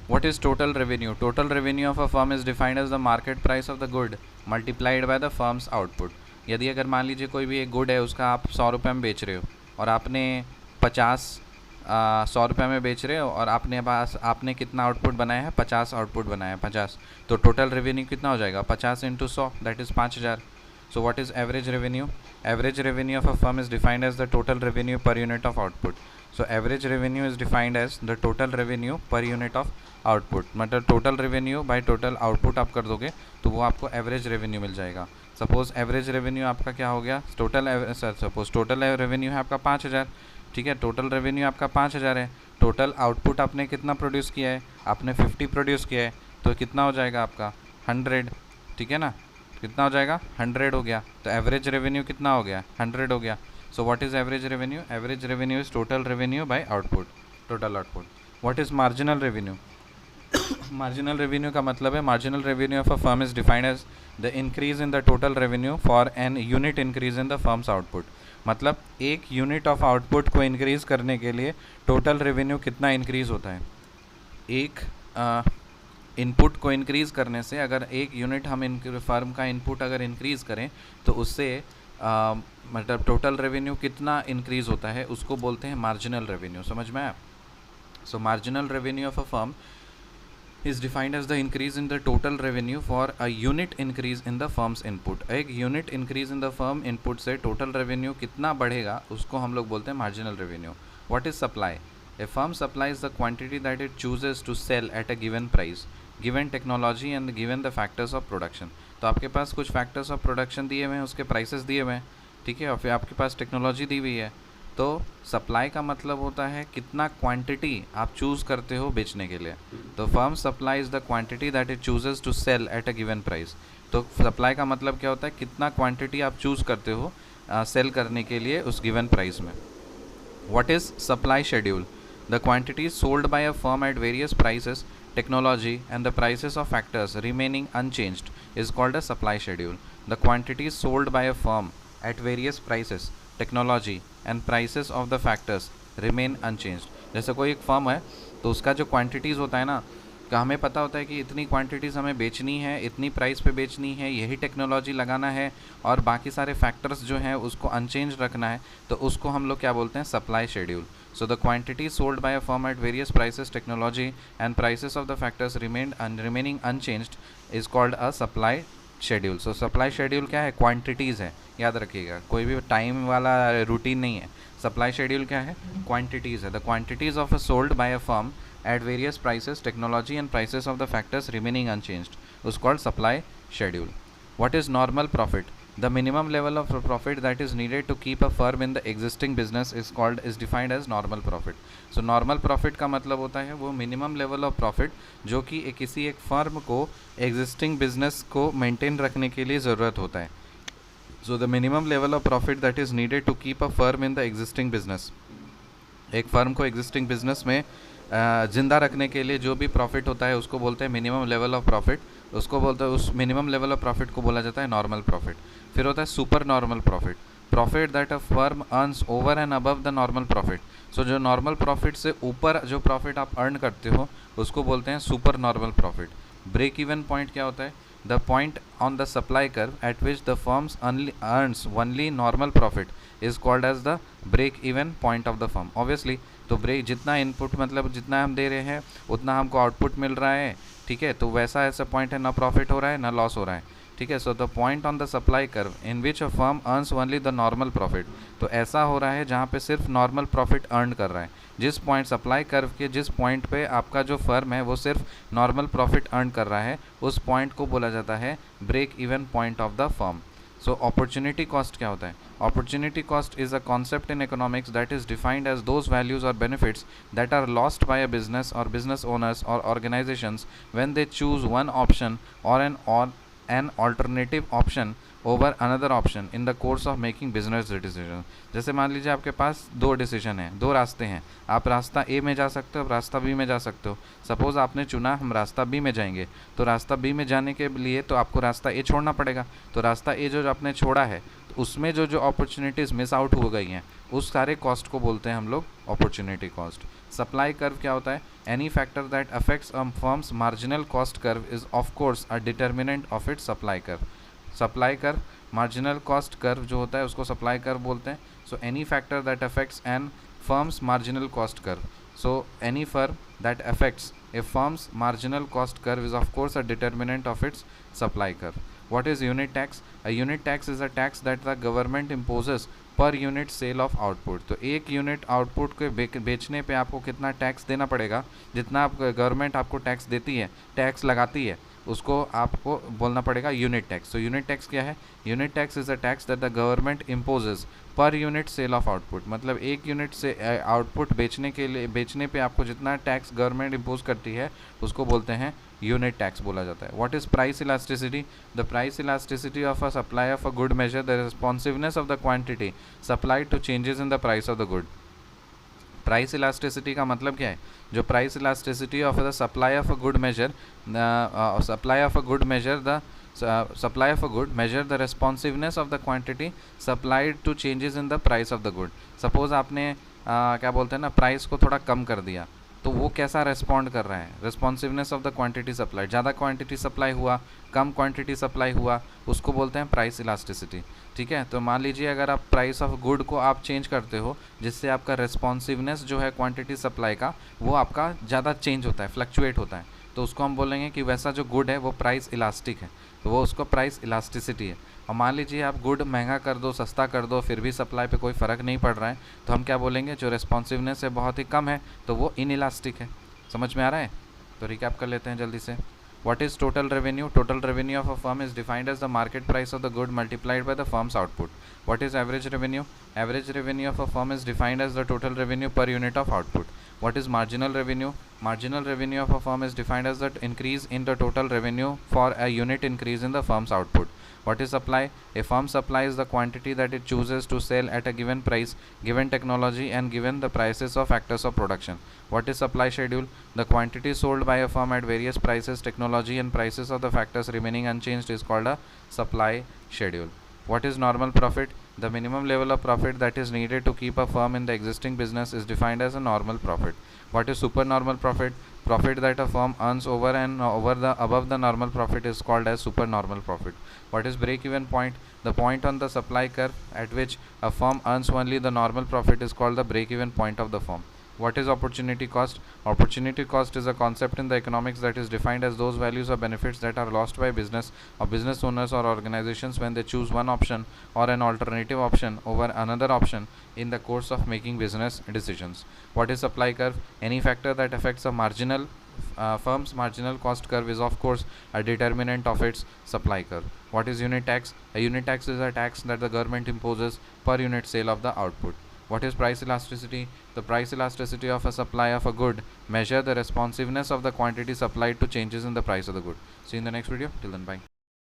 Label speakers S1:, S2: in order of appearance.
S1: What is total revenue? Total revenue of a firm is defined as the market price of the good multiplied by the firm's output. यदि अगर मान लीजिए कोई भी एक good है, उसका आप 100 रुपये में बेच रहे हो और आपने 100 रुपये में बेच रहे हो और आपने कितना आउटपुट बनाया है? 50 आउटपुट बनाया है, 50। तो टोटल रेवेन्यू कितना हो जाएगा? 50 × 100, that is 5000। So what is average revenue? Average revenue of a firm is defined as the total revenue per unit of output. So average revenue is defined as the total revenue per unit of output. मतलब total revenue by total output आप कर दोगे तो वो आपको average revenue मिल जाएगा। Suppose average revenue आपका क्या हो गया? Suppose total revenue है आपका 5000, ठीक है। total revenue आपका 5000 है। total output आपने कितना प्रोड्यूस किया है? आपने 50 प्रोड्यूस किया है, तो कितना हो जाएगा आपका? 100, ठीक है ना। कितना हो जाएगा? 100 हो गया। तो एवरेज रेवेन्यू कितना हो गया? 100 हो गया। So what is average revenue? Average revenue is total revenue by output, total output. What is marginal revenue? Marginal revenue का मतलब है marginal revenue of a firm is defined as the increase in the total revenue for an unit increase in the firm's output. मतलब एक unit of output को increase करने के लिए total revenue कितना इंक्रीज़ होता है? एक इनपुट को इंक्रीज़ करने से, अगर एक यूनिट हम फर्म का इनपुट अगर इंक्रीज़ करें तो उससे मतलब टोटल रेवेन्यू कितना इंक्रीज़ होता है, उसको बोलते हैं मार्जिनल रेवेन्यू। समझ में आया? सो marginal revenue of a firm is defined as the increase in the total revenue for a unit increase in the firm's input। एक unit increase in the firm input से टोटल रेवेन्यू कितना बढ़ेगा उसको हम लोग बोलते हैं marginal revenue. What is supply? A firm supplies the quantity that it chooses to sell at a given price, given technology and given the factors of production. तो आपके पास कुछ फैक्टर्स ऑफ प्रोडक्शन दिए हुए हैं, उसके प्राइसेस दिए हुए हैं, ठीक है, और फिर आपके पास टेक्नोलॉजी दी हुई है। तो सप्लाई का मतलब होता है कितना क्वांटिटी आप चूज़ करते हो बेचने के लिए। तो firm supplies the quantity that it chooses to sell at a given price. तो सप्लाई का मतलब क्या होता है? कितना क्वांटिटी आप चूज़ करते हो सेल करने के लिए उस गिवन प्राइस में। What is supply schedule? The quantity sold by a firm at various prices, technology and the prices of factors remaining unchanged is called a supply schedule. The quantities sold by a firm at various prices, technology and prices of the factors remain unchanged। जैसे कोई एक firm है तो उसका जो quantities होता है ना, का हमें पता होता है कि इतनी क्वांटिटीज़ हमें बेचनी है, इतनी प्राइस पे बेचनी है, यही टेक्नोलॉजी लगाना है और बाकी सारे फैक्टर्स जो हैं उसको अनचेंज रखना है, तो उसको हम लोग क्या बोलते हैं? Supply schedule. So the quantity sold by a firm at various prices, technology and prices of the factors remaining unchanged is called a supply schedule। So supply schedule क्या है? क्वांटिटीज़ है, याद रखिएगा, कोई भी टाइम वाला रूटीन नहीं है। सप्लाई शेड्यूल क्या है? क्वांटिटीज़ है। The quantities of a sold by a firm at various prices, technology and prices of the factors remaining unchanged is called supply schedule। What is normal profit? The minimum level of profit that is needed to keep a firm in the existing business is defined as normal profit। So normal profit का मतलब होता है वो minimum level of profit जो कि किसी एक firm को existing business को maintain रखने के लिए ज़रूरत होता है। So the minimum level of profit that is needed to keep a firm in the existing business, एक फर्म को existing business में ज़िंदा रखने के लिए जो भी प्रॉफिट होता है उसको बोलते हैं मिनिमम लेवल ऑफ प्रॉफिट। उसको बोलते हैं, उस मिनिमम लेवल ऑफ प्रॉफिट को बोला जाता है नॉर्मल प्रॉफिट। फिर होता है super normal profit, profit that a firm earns over and above the normal profit. So जो नॉर्मल प्रॉफिट से ऊपर जो प्रॉफिट आप अर्न करते हो उसको बोलते हैं super normal profit. Break even point क्या होता है? The point on the supply curve at which the firms earns only normal profit is called as the break even point of the firm. Obviously तो break जितना input मतलब जितना हम दे रहे हैं उतना हमको आउटपुट मिल रहा है, ठीक है, तो वैसा ऐसा पॉइंट है, ना प्रॉफिट हो रहा है ना लॉस हो रहा है, ठीक है। So the point on the supply curve in which a firm earns only the normal profit. तो ऐसा हो रहा है जहाँ पे सिर्फ नॉर्मल प्रॉफिट अर्न कर रहा है। जिस पॉइंट सप्लाई कर्व के जिस पॉइंट पे आपका जो फर्म है वो सिर्फ नॉर्मल प्रॉफिट अर्न कर रहा है, उस पॉइंट को बोला जाता है break even point of the firm. So opportunity cost क्या होता है? Opportunity cost is a concept in economics that is defined as those values or benefits that are lost by a business or business owners or organizations when they choose one option or an alternative option over another option in the course of making business decisions। जैसे मान लीजिए आपके पास दो decision हैं, दो रास्ते हैं, आप रास्ता ए में जा सकते हो, रास्ता बी में जा सकते हो। सपोज़ आपने चुना हम रास्ता बी में जाएंगे, तो रास्ता बी में जाने के लिए तो आपको रास्ता ए छोड़ना पड़ेगा। तो रास्ता ए जो आपने छोड़ा है तो उसमें जो जो अपॉर्चुनिटीज़ मिस आउट हो गई हैं उस सारे कॉस्ट को बोलते हैं हम लोग अपॉर्चुनिटी कॉस्ट। सप्लाई कर्व क्या होता है? Any factor that affects a firm's marginal cost curve is of course a determinant of its supply curve. Supply curve, marginal cost curve जो होता है उसको सप्लाई कर्व बोलते हैं। So any factor that affects an firm's marginal cost curve. So any firm that affects a firm's marginal cost curve is of course a determinant of its supply curve. What is unit tax? A unit tax is a tax that the government imposes per unit sale of output. तो एक unit output के बेचने पे आपको कितना tax देना पड़ेगा, जितना आप गवर्नमेंट आपको टैक्स देती है, टैक्स लगाती है, उसको आपको बोलना पड़ेगा यूनिट टैक्स। तो यूनिट टैक्स क्या है? Unit tax is a tax that the government imposes per unit sale of output. मतलब एक यूनिट से आउटपुट बेचने पे आपको जितना टैक्स गवर्नमेंट इम्पोज करती है उसको बोलते हैं यूनिट टैक्स बोला जाता है। What is price elasticity? The price elasticity of a supply of a good measure the responsiveness of the quantity supply to changes in the price of the good. Price elasticity का मतलब क्या है? जो price elasticity of the supply of a good measure supply of a good measure the responsiveness of the quantity supplied to changes in the price of the good. Suppose आपने क्या बोलते हैं ना, प्राइस को थोड़ा कम कर दिया तो वो कैसा रेस्पॉन्ड कर रहा है? Responsiveness of the quantity supply. ज़्यादा क्वांटिटी सप्लाई हुआ, कम क्वांटिटी सप्लाई हुआ, उसको बोलते हैं प्राइस इलास्टिसिटी। ठीक है, तो मान लीजिए अगर आप प्राइस ऑफ गुड को आप चेंज करते हो जिससे आपका रिस्पॉन्सिवनेस जो है क्वांटिटी सप्लाई का वो आपका ज़्यादा चेंज होता है, फ्लक्चुएट होता है, तो उसको हम बोलेंगे कि वैसा जो गुड है वो प्राइस इलास्टिक है, तो वो उसको प्राइस इलास्टिसिटी है। और मान लीजिए आप गुड महंगा कर दो, सस्ता कर दो, फिर भी सप्लाई पे कोई फ़र्क नहीं पड़ रहा है, तो हम क्या बोलेंगे? जो रेस्पॉन्सिवनेस है बहुत ही कम है तो वो इन इलास्टिक है। समझ में आ रहा है? तो रिकैप कर लेते हैं जल्दी से। What is total revenue? Total revenue of a firm is defined as the market price of the good multiplied by the firm's output. What is average revenue? Average revenue of a firm is defined as the total revenue per unit of output. What is marginal revenue? Marginal revenue of a firm is defined as the increase in the total revenue for a unit increase in the firm's output. What is supply? A firm supplies the quantity that it chooses to sell at a given price, given technology and given the prices of factors of production. What is supply schedule? The quantity sold by a firm at various prices, technology and prices of the factors remaining unchanged is called a supply schedule. What is normal profit? The minimum level of profit that is needed to keep a firm in the existing business is defined as a normal profit. What is supernormal profit? Profit that a firm earns above the normal profit is called as supernormal profit. What is break-even point? The point on the supply curve at which a firm earns only the normal profit is called the break-even point of the firm. What is opportunity cost? Opportunity cost is a concept in the economics that is defined as those values or benefits that are lost by business or business owners or organizations when they choose one option or an alternative option over another option in the course of making business decisions. What is supply curve? Any factor that affects a firm's marginal cost curve is of course a determinant of its supply curve. What is unit tax? A unit tax is a tax that the government imposes per unit sale of the output. What is price elasticity? The price elasticity of a supply of a good measure the responsiveness of the quantity supplied to changes in the price of the good. See you in the next video. Till then, bye.